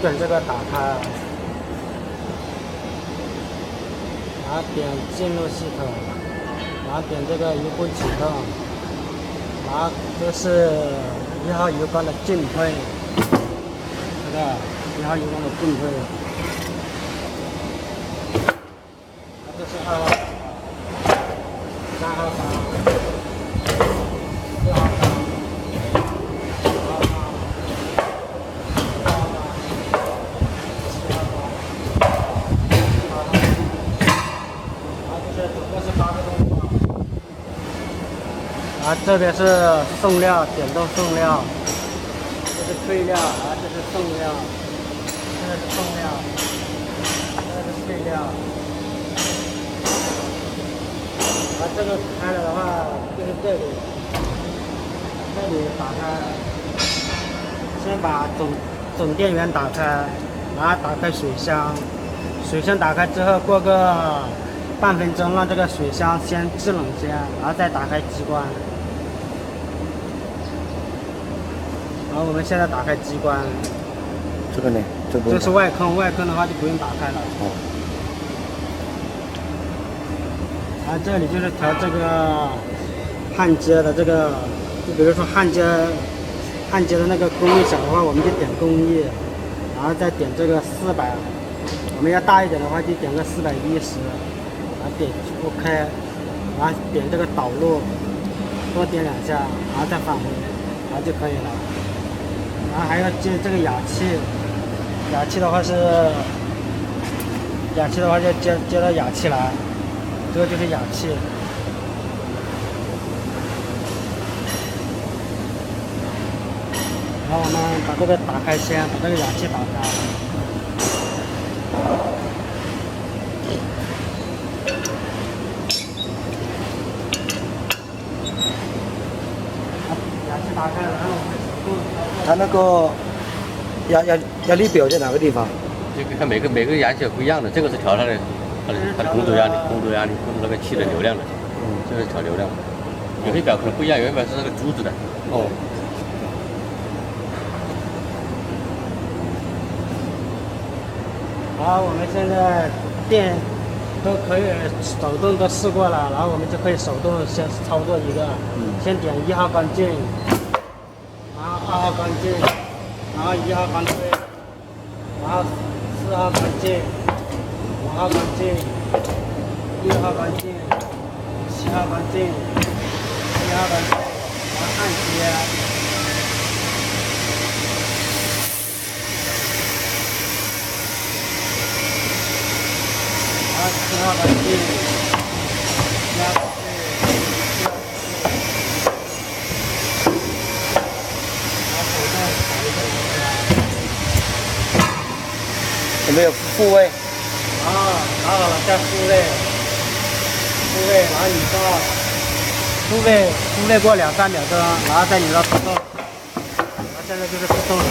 点这个打开，然后点进入系统，然后点这个鱼钩启动，然后这是1号油缸的进推，这个1号油缸的进推，这是2号缸、3号缸、4号缸。这边是送料，点动送料，这是退料，这是送料，这是送料，这是退料。这个开了的话，就是这里打开，先把总电源打开，然后打开水箱，水箱打开之后，过个半分钟，让这个水箱先制冷先，然后再打开机关。然后我们现在打开机关，这个呢？这是外坑，外坑的话就不用打开了。哦。然后这里就是调这个焊接的这个，就比如说焊接的那个工艺小的话，我们就点工艺，然后再点这个400，我们要大一点的话就点个410，然后点 OK， 然后点这个导入，多点2下，然后再返回，然后就可以了。然后还要接这个氩气，氩气的话就接到氩气来，这个就是氩气。然后我们把这个打开先，把这个氩气打开。氩气打开了，然后我们手动。它那个压力表在哪个地方？这个它每个氩气不一样的，这个是调它的工作压力，控制那个气的流量的。这个是调流量。有些表可能不一样，有些表是那个珠子的。哦。好，我们现在电都可以手动都试过了，然后我们就可以手动先操作一个，先点1号缸进，然后2号缸进，然后1号缸推，然后4号缸进，5号缸进，6号缸进，7号缸进，1号缸进，然后按接。4号缸进，有没有复位？然后再复位，然后你到复位过2-3秒钟，然后再拧到自动，然后现在就是自动了。